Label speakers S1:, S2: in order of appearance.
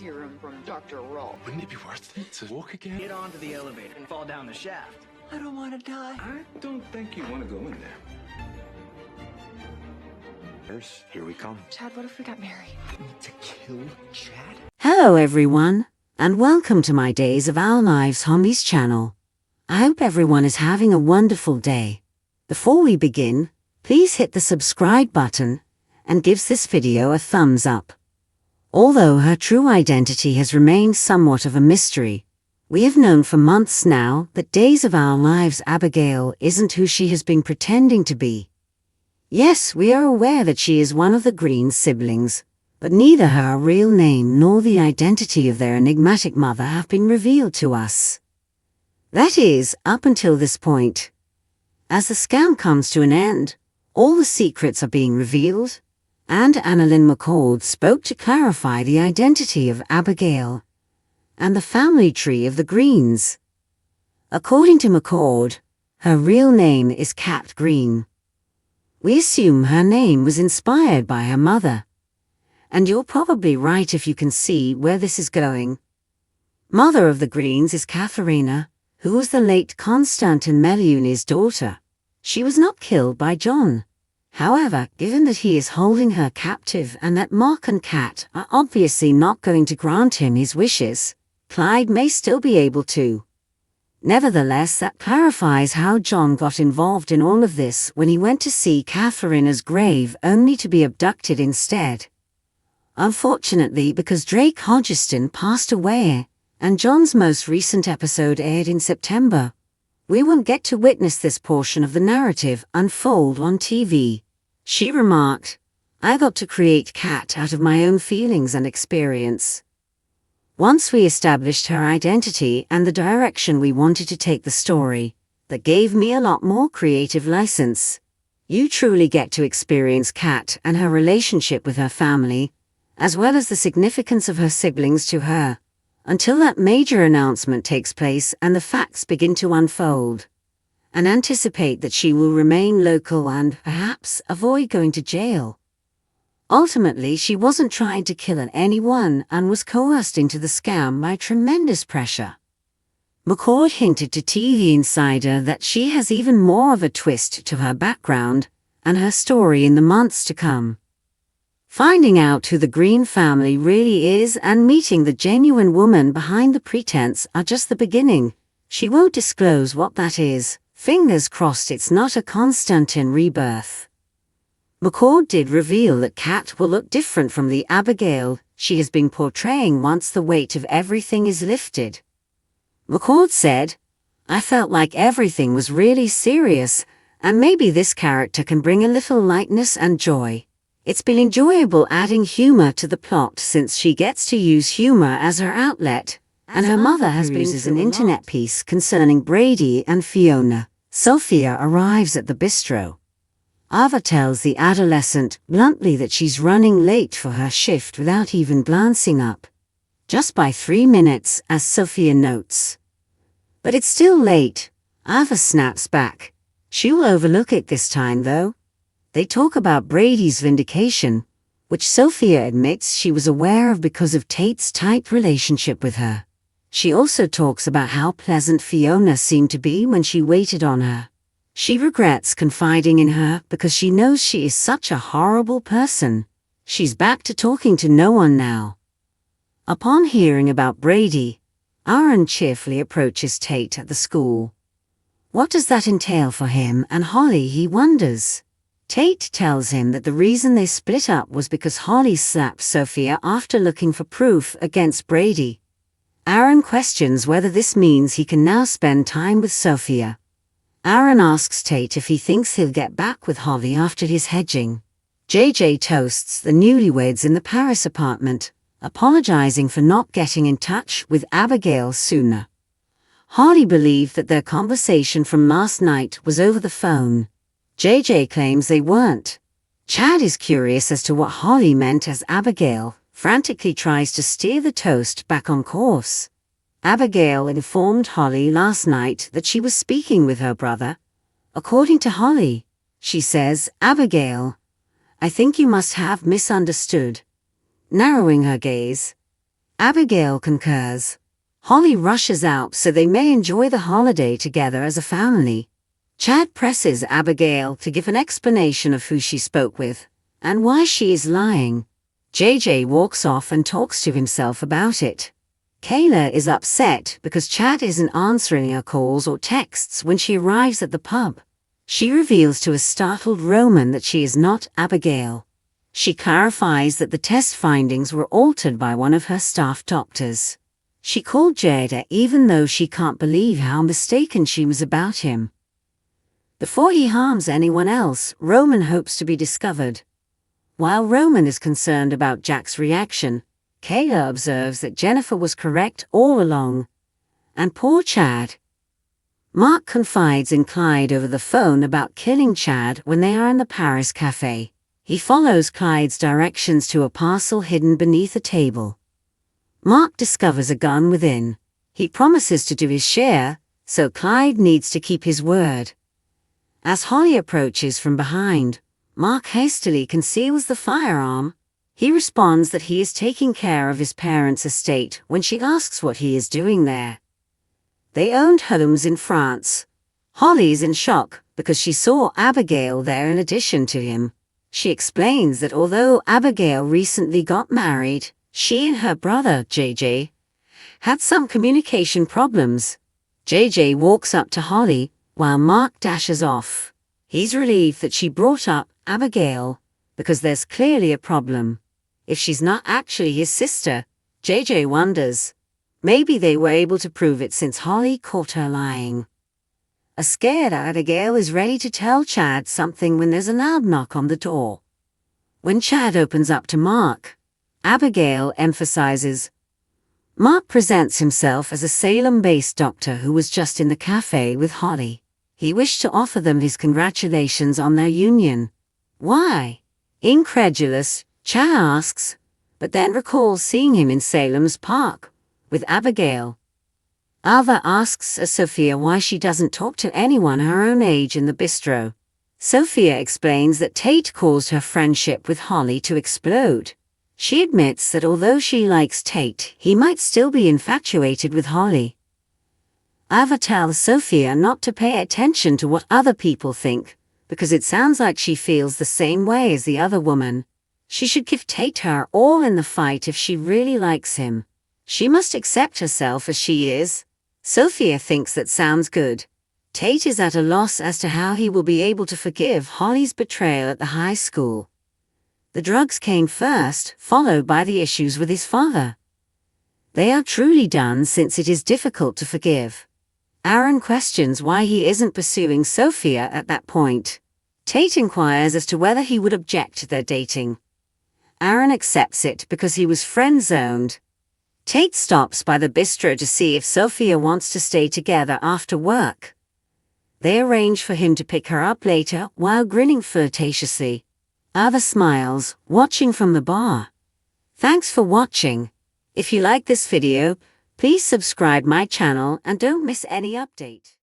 S1: serum from Dr. Roll.
S2: Wouldn't it be worth it to walk again?
S3: Get onto the elevator and fall down the shaft.
S1: I don't want to die.
S2: I don't think you want to go in there. Here we come.
S1: Chad, what if we got married?
S2: Need to kill Chad?
S4: Hello everyone, and welcome to my Days of Our Lives Hobbies channel. I hope everyone is having a wonderful day. Before we begin, please hit the subscribe button and give this video a thumbs up. Although her true identity has remained somewhat of a mystery, we have known for months now that Days of Our Lives Abigail isn't who she has been pretending to be. Yes, we are aware that she is one of the Green siblings, but neither her real name nor the identity of their enigmatic mother have been revealed to us. That is, up until this point. As the scam comes to an end, all the secrets are being revealed, and Annalyn McCord spoke to clarify the identity of Abigail and the family tree of the Greens. According to McCord, her real name is Kat Green. We assume her name was inspired by her mother. And you're probably right if you can see where this is going. Mother of the Greens is Katharina, who was the late Constantin Meliuni's daughter. She was not killed by John. However, given that he is holding her captive and that Mark and Kat are obviously not going to grant him his wishes, Clyde may still be able to. Nevertheless, that clarifies how John got involved in all of this when he went to see Katharina's grave only to be abducted instead. Unfortunately, because Drake Hodgeston passed away, and John's most recent episode aired in September, we won't get to witness this portion of the narrative unfold on TV. She remarked, "I got to create Kat out of my own feelings and experience." Once we established her identity and the direction we wanted to take the story, that gave me a lot more creative license. You truly get to experience Kat and her relationship with her family, as well as the significance of her siblings to her, until that major announcement takes place and the facts begin to unfold. And anticipate that she will remain local and, perhaps, avoid going to jail. Ultimately, she wasn't trying to kill anyone and was coerced into the scam by tremendous pressure. McCord hinted to TV Insider that she has even more of a twist to her background and her story in the months to come. Finding out who the Green family really is and meeting the genuine woman behind the pretense are just the beginning. She won't disclose what that is. Fingers crossed it's not a Constantin rebirth. McCord did reveal that Kat will look different from the Abigail she has been portraying once the weight of everything is lifted. McCord said, "I felt like everything was really serious, and maybe this character can bring a little lightness and joy. It's been enjoyable adding humor to the plot since she gets to use humor as her outlet, and her mother has been through an internet piece concerning Brady and Fiona." Sophia arrives at the bistro. Ava tells the adolescent bluntly that she's running late for her shift without even glancing up. Just by 3 minutes, as Sophia notes. But it's still late. Ava snaps back. She'll overlook it this time though. They talk about Brady's vindication, which Sophia admits she was aware of because of Tate's tight relationship with her. She also talks about how pleasant Fiona seemed to be when she waited on her. She regrets confiding in her because she knows she is such a horrible person. She's back to talking to no one now. Upon hearing about Brady, Aaron cheerfully approaches Tate at the school. What does that entail for him and Holly, he wonders. Tate tells him that the reason they split up was because Holly slapped Sophia after looking for proof against Brady. Aaron questions whether this means he can now spend time with Sophia. Aaron asks Tate if he thinks he'll get back with Holly after his hedging. JJ toasts the newlyweds in the Paris apartment, apologizing for not getting in touch with Abigail sooner. Holly believed that their conversation from last night was over the phone. JJ claims they weren't. Chad is curious as to what Holly meant as Abigail frantically tries to steer the toast back on course. Abigail informed Holly last night that she was speaking with her brother. According to Holly, she says, "Abigail, I think you must have misunderstood." Narrowing her gaze, Abigail concurs. Holly rushes out so they may enjoy the holiday together as a family. Chad presses Abigail to give an explanation of who she spoke with and why she is lying. JJ walks off and talks to himself about it. Kayla is upset because Chad isn't answering her calls or texts when she arrives at the pub. She reveals to a startled Roman that she is not Abigail. She clarifies that the test findings were altered by one of her staff doctors. She called Jada even though she can't believe how mistaken she was about him. Before he harms anyone else, Roman hopes to be discovered. While Roman is concerned about Jack's reaction, Kayla observes that Jennifer was correct all along. And poor Chad. Mark confides in Clyde over the phone about killing Chad when they are in the Paris cafe. He follows Clyde's directions to a parcel hidden beneath a table. Mark discovers a gun within. He promises to do his share, so Clyde needs to keep his word. As Holly approaches from behind, Mark hastily conceals the firearm. He responds that he is taking care of his parents' estate when she asks what he is doing there. They owned homes in France. Holly's in shock because she saw Abigail there in addition to him. She explains that although Abigail recently got married, she and her brother, JJ, had some communication problems. JJ walks up to Holly while Mark dashes off. He's relieved that she brought up Abigail because there's clearly a problem. If she's not actually his sister, JJ wonders. Maybe they were able to prove it since Holly caught her lying. A scared Abigail is ready to tell Chad something when there's a loud knock on the door. When Chad opens up to Mark, Abigail emphasizes. Mark presents himself as a Salem-based doctor who was just in the cafe with Holly. He wished to offer them his congratulations on their union. Why? Incredulous, Chad asks, but then recalls seeing him in Salem's Park with Abigail. Alva asks Sophia why she doesn't talk to anyone her own age in the bistro. Sophia explains that Tate caused her friendship with Holly to explode. She admits that although she likes Tate, he might still be infatuated with Holly. Alva tells Sophia not to pay attention to what other people think, because it sounds like she feels the same way as the other woman. She should give Tate her all in the fight if she really likes him. She must accept herself as she is. Sophia thinks that sounds good. Tate is at a loss as to how he will be able to forgive Holly's betrayal at the high school. The drugs came first, followed by the issues with his father. They are truly done since it is difficult to forgive. Aaron questions why he isn't pursuing Sophia at that point. Tate inquires as to whether he would object to their dating. Aaron accepts it because he was friend-zoned. Tate stops by the bistro to see if Sophia wants to stay together after work. They arrange for him to pick her up later while grinning flirtatiously. Ava smiles, watching from the bar. Thanks for watching. If you like this video, please subscribe my channel and don't miss any update.